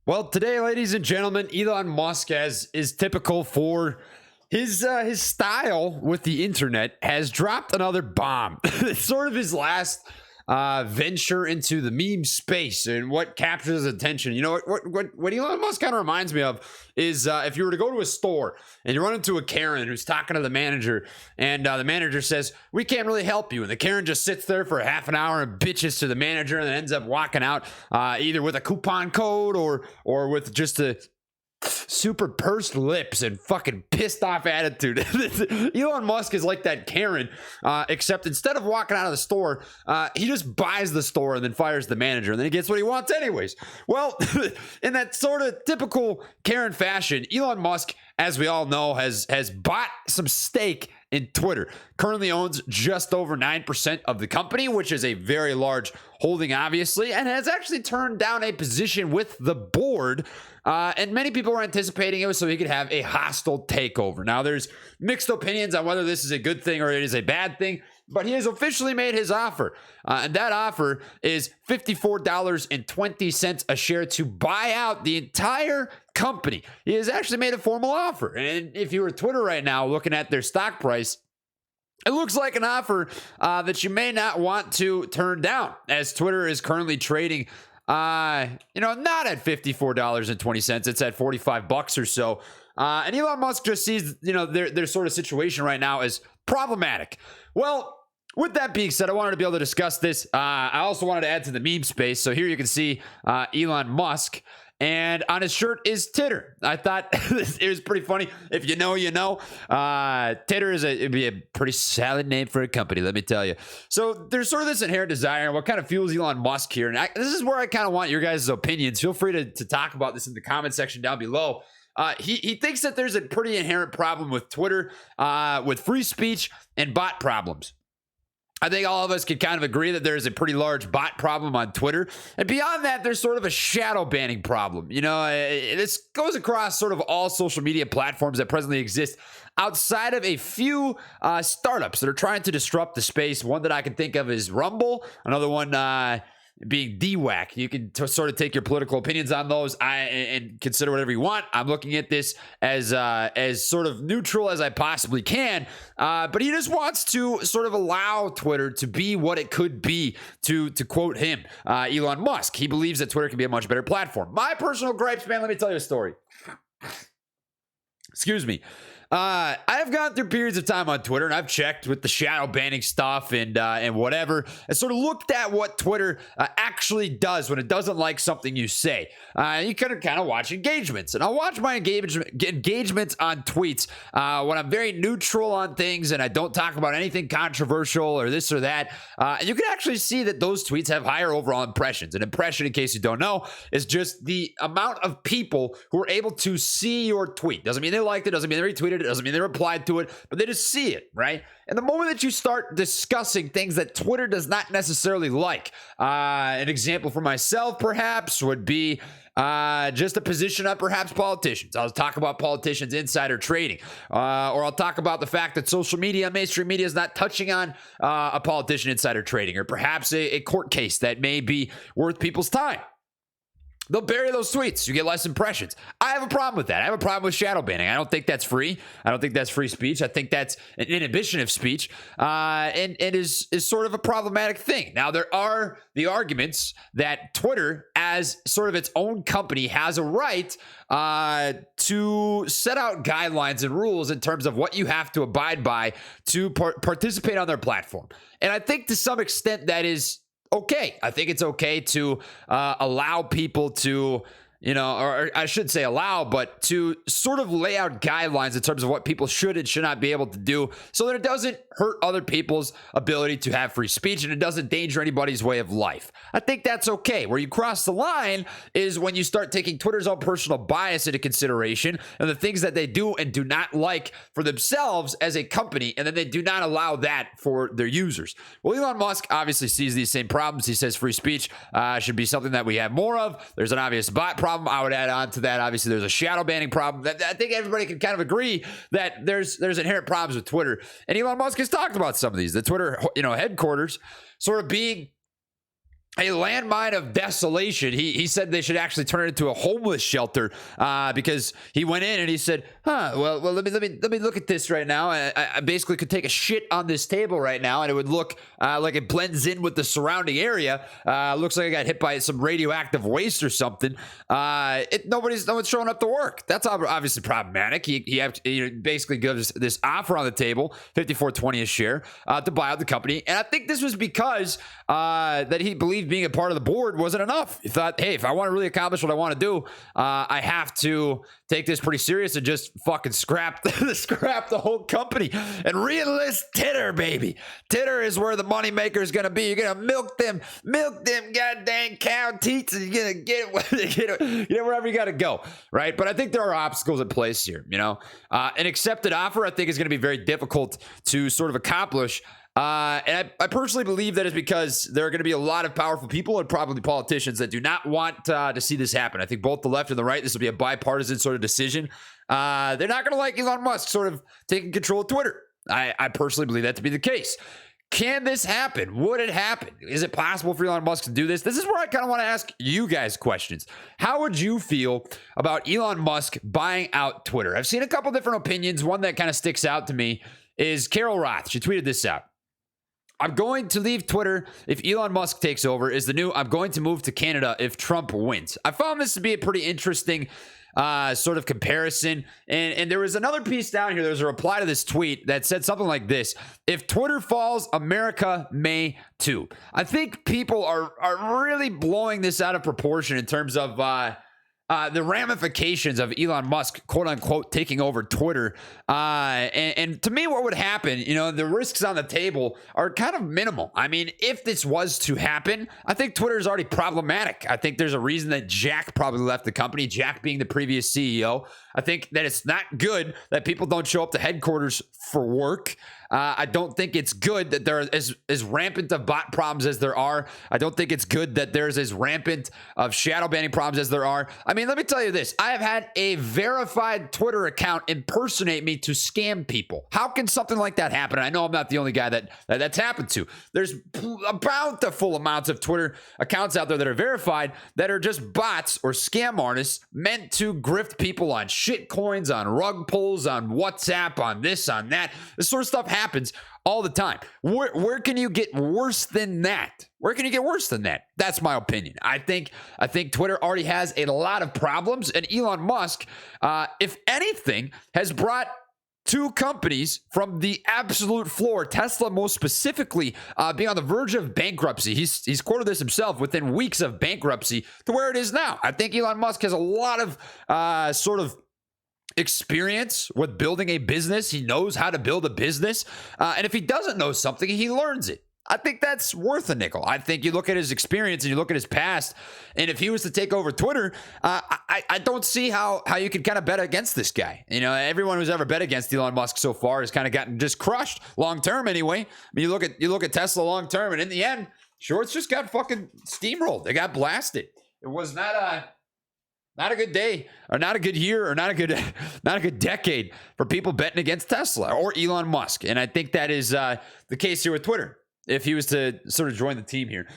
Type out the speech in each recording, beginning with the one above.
Well, today, ladies and gentlemen, Elon Musk, as is typical for his style with the internet, has dropped another bomb. It's sort of his last venture into the meme space and what captures his attention. You know what Elon Musk kind of reminds me of is if you were to go to a store and you run into a Karen who's talking to the manager, and the manager says, "We can't really help you," and the Karen just sits there for a half an hour and bitches to the manager and then ends up walking out either with a coupon code or with just a super pursed lips and fucking pissed off attitude. Elon Musk is like that Karen, except instead of walking out of the store, he just buys the store and then fires the manager, and then he gets what he wants anyways. Well, in that sort of typical Karen fashion, Elon Musk, as we all know, has bought some stake in Twitter. Currently owns just over 9% of the company, which is a very large holding, obviously, and has actually turned down a position with the board. And many people were anticipating it was so he could have a hostile takeover. Now, there's mixed opinions on whether this is a good thing or it is a bad thing, but he has officially made his offer. And that offer is $54.20 a share to buy out the entire company. He has actually made a formal offer. And if you were Twitter right now looking at their stock price, it looks like an offer that you may not want to turn down, as Twitter is currently trading not at $54.20. It's at $45 or so. And Elon Musk just sees, their sort of situation right now as problematic. Well, with that being said, I wanted to be able to discuss this. I also wanted to add to the meme space. So here you can see Elon Musk, and on his shirt is Titter. I thought it was pretty funny. If you know, you know. Titter it'd be a pretty solid name for a company, let me tell you. So there's sort of this inherent desire, and what kind of fuels Elon Musk here. And this is where I kind of want your guys' opinions. Feel free to talk about this in the comment section down below. He thinks that there's a pretty inherent problem with Twitter, with free speech and bot problems. I think all of us could kind of agree that there's a pretty large bot problem on Twitter. And beyond that, there's sort of a shadow banning problem. This goes across sort of all social media platforms that presently exist outside of a few startups that are trying to disrupt the space. One that I can think of is Rumble. Another one being DWAC. You can sort of take your political opinions on those and consider whatever you want. I'm looking at this as sort of neutral as I possibly can. But he just wants to sort of allow Twitter to be what it could be, to quote him, Elon Musk. He believes that Twitter can be a much better platform. My personal gripes, man, let me tell you a story. Excuse me. I have gone through periods of time on Twitter, and I've checked with the shadow banning stuff and whatever, and sort of looked at what Twitter actually does when it doesn't like something you say. You kind of watch engagements, and I'll watch my engagements on tweets when I'm very neutral on things and I don't talk about anything controversial or this or that. You can actually see that those tweets have higher overall impressions. An impression, in case you don't know, is just the amount of people who are able to see your tweet. Doesn't mean they liked it, doesn't mean they retweeted it, doesn't mean they replied to it, but they just see it, right? And the moment that you start discussing things that Twitter does not necessarily like, an example for myself perhaps would be just a position on perhaps politicians. I'll talk about politicians insider trading, or I'll talk about the fact that social media, mainstream media, is not touching on a politician insider trading, or perhaps a court case that may be worth people's time. They'll bury those tweets. You get less impressions. I have a problem with that. I have a problem with shadow banning. I don't think that's free. I don't think that's free speech. I think that's an inhibition of speech, and it is sort of a problematic thing. Now, there are the arguments that Twitter, as sort of its own company, has a right to set out guidelines and rules in terms of what you have to abide by to participate on their platform. And I think to some extent that is okay. I think it's okay to allow people to, or I should say allow, but to sort of lay out guidelines in terms of what people should and should not be able to do so that it doesn't hurt other people's ability to have free speech and it doesn't endanger anybody's way of life. I think that's okay. Where you cross the line is when you start taking Twitter's own personal bias into consideration and the things that they do and do not like for themselves as a company, and then they do not allow that for their users. Well, Elon Musk obviously sees these same problems. He says free speech should be something that we have more of. There's an obvious bot problem. I would add on to that. Obviously, there's a shadow banning problem. I think everybody can kind of agree that there's inherent problems with Twitter. And Elon Musk has talked about some of these. The Twitter, headquarters sort of being a landmine of desolation. He said they should actually turn it into a homeless shelter because he went in and he said, well, let me look at this right now. I basically could take a shit on this table right now and it would look like it blends in with the surrounding area. Looks like I got hit by some radioactive waste or something. No one's showing up to work. That's obviously problematic. He basically gives this offer on the table, $54.20 a share, to buy out the company. And I think this was because that he believed being a part of the board wasn't enough. He thought, hey, if I want to really accomplish what I want to do, I have to take this pretty serious and just fucking scrap the whole company and re-enlist Titter, baby. Titter is where the moneymaker is going to be. You're going to milk them goddamn cow teats, and you're going to get wherever you got to go, right? But I think there are obstacles in place here, An accepted offer, I think, is going to be very difficult to sort of accomplish. And I personally believe that is because there are going to be a lot of powerful people and probably politicians that do not want to see this happen. I think both the left and the right, this will be a bipartisan sort of decision. They're not going to like Elon Musk sort of taking control of Twitter. I personally believe that to be the case. Can this happen? Would it happen? Is it possible for Elon Musk to do this? This is where I kind of want to ask you guys questions. How would you feel about Elon Musk buying out Twitter? I've seen a couple different opinions. One that kind of sticks out to me is Carol Roth. She tweeted this out. I'm going to leave Twitter if Elon Musk takes over is the new I'm going to move to Canada if Trump wins. I found this to be a pretty interesting sort of comparison. And there was another piece down here. There was a reply to this tweet that said something like this. If Twitter falls, America may too. I think people are really blowing this out of proportion in terms of the ramifications of Elon Musk, quote unquote, taking over Twitter. And to me, what would happen, the risks on the table are kind of minimal. I mean, if this was to happen, I think Twitter is already problematic. I think there's a reason that Jack probably left the company, Jack being the previous CEO. I think that it's not good that people don't show up to headquarters for work. I don't think it's good that there is as rampant of bot problems as there are. I don't think it's good that there's as rampant of shadow banning problems as there are. I mean, let me tell you this. I have had a verified Twitter account impersonate me to scam people. How can something like that happen? I know I'm not the only guy that's happened to. There's bountiful amounts of Twitter accounts out there that are verified that are just bots or scam artists meant to grift people on shit coins, on rug pulls, on WhatsApp, on this, on that. This sort of stuff happens all the time. Where can you get worse than that? Where can you get worse than that? That's my opinion. I think Twitter already has a lot of problems, and Elon Musk, if anything, has brought two companies from the absolute floor, Tesla most specifically, being on the verge of bankruptcy. He's quoted this himself, within weeks of bankruptcy, to where it is now. I think Elon Musk has a lot of sort of experience with building a business. He knows how to build a business. And if he doesn't know something, he learns it. I think that's worth a nickel. I think you look at his experience and you look at his past, and if he was to take over Twitter, I don't see how you could kind of bet against this guy. Everyone who's ever bet against Elon Musk so far has kind of gotten just crushed long term anyway. I mean, you look at Tesla long term, and in the end, shorts just got fucking steamrolled. They got blasted. It was not a good day, or not a good year, or not a good decade for people betting against Tesla or Elon Musk. And I think that is the case here with Twitter, if he was to sort of join the team here.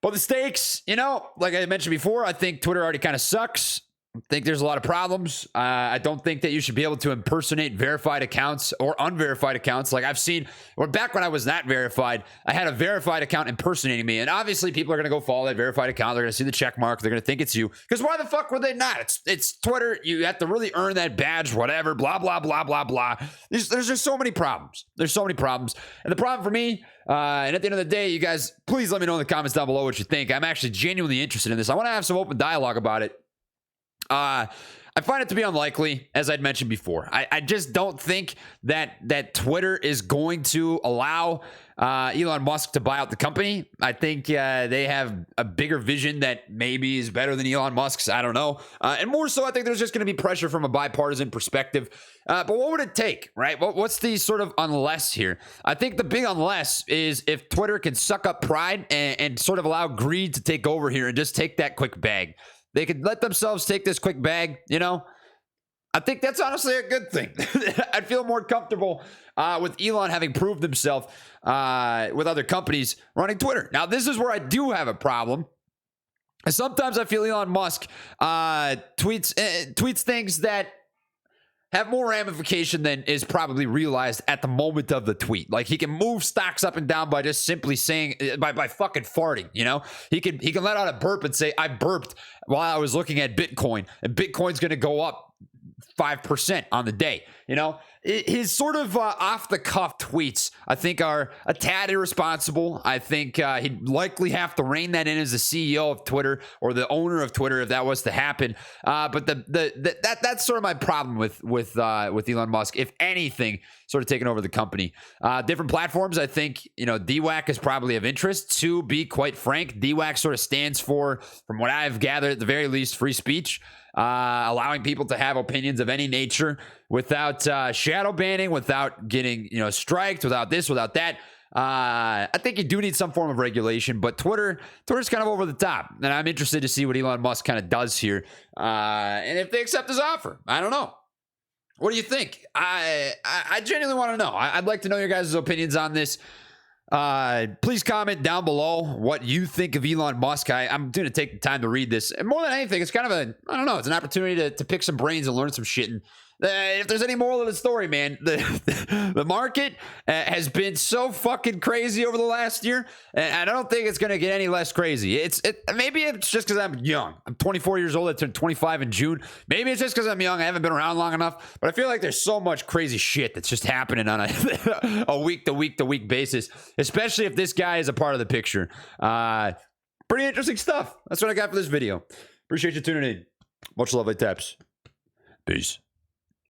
But the stakes, like I mentioned before, I think Twitter already kind of sucks. I think there's a lot of problems. I don't think that you should be able to impersonate verified accounts or unverified accounts. Like I've seen, or back when I was not verified, I had a verified account impersonating me. And obviously people are going to go follow that verified account. They're going to see the check mark. They're going to think it's you. Because why the fuck would they not? It's Twitter. You have to really earn that badge, whatever, blah, blah, blah, blah, blah. There's just so many problems. There's so many problems. And the problem for me, and at the end of the day, you guys, please let me know in the comments down below what you think. I'm actually genuinely interested in this. I want to have some open dialogue about it. I find it to be unlikely, as I'd mentioned before. I just don't think that Twitter is going to allow Elon Musk to buy out the company. I think they have a bigger vision that maybe is better than Elon Musk's. I don't know. And more so, I think there's just going to be pressure from a bipartisan perspective. But what would it take, right? What's the sort of unless here? I think the big unless is if Twitter can suck up pride and sort of allow greed to take over here and just take that quick bag. They could let themselves take this quick bag, I think that's honestly a good thing. I'd feel more comfortable with Elon having proved himself with other companies running Twitter. Now, this is where I do have a problem. Sometimes I feel Elon Musk tweets things that have more ramification than is probably realized at the moment of the tweet. Like, he can move stocks up and down by just simply saying, by fucking farting, you know? He can let out a burp and say, I burped while I was looking at Bitcoin, and Bitcoin's going to go up 5% on the day. You know, his sort of off the cuff tweets, I think, are a tad irresponsible. I think he'd likely have to rein that in as the CEO of Twitter or the owner of Twitter if that was to happen. But that's sort of my problem with Elon Musk. If anything, sort of taking over the company. Different platforms, I think, you know, DWAC is probably of interest. To be quite frank, DWAC sort of stands for, from what I've gathered, at the very least, free speech. Allowing people to have opinions of any nature without shadow banning, without getting, you know, striked, without this, without that. I think you do need some form of regulation, but Twitter's kind of over the top, and I'm interested to see what Elon Musk kind of does here, and if they accept his offer. I don't know. What do you think? I genuinely want to know. I'd like to know your guys' opinions on this. Please comment down below what you think of Elon Musk. I'm going to take the time to read this. And more than anything, it's kind of I don't know, it's an opportunity to pick some brains and learn some shit. And if there's any moral of the story, man, the market has been so fucking crazy over the last year, and I don't think it's going to get any less crazy. Maybe it's just because I'm young. I'm 24 years old. I turned 25 in June. Maybe it's just because I'm young. I haven't been around long enough, but I feel like there's so much crazy shit that's just happening on a week-to-week basis, especially if this guy is a part of the picture. Pretty interesting stuff. That's what I got for this video. Appreciate you tuning in. Much love, taps. Peace.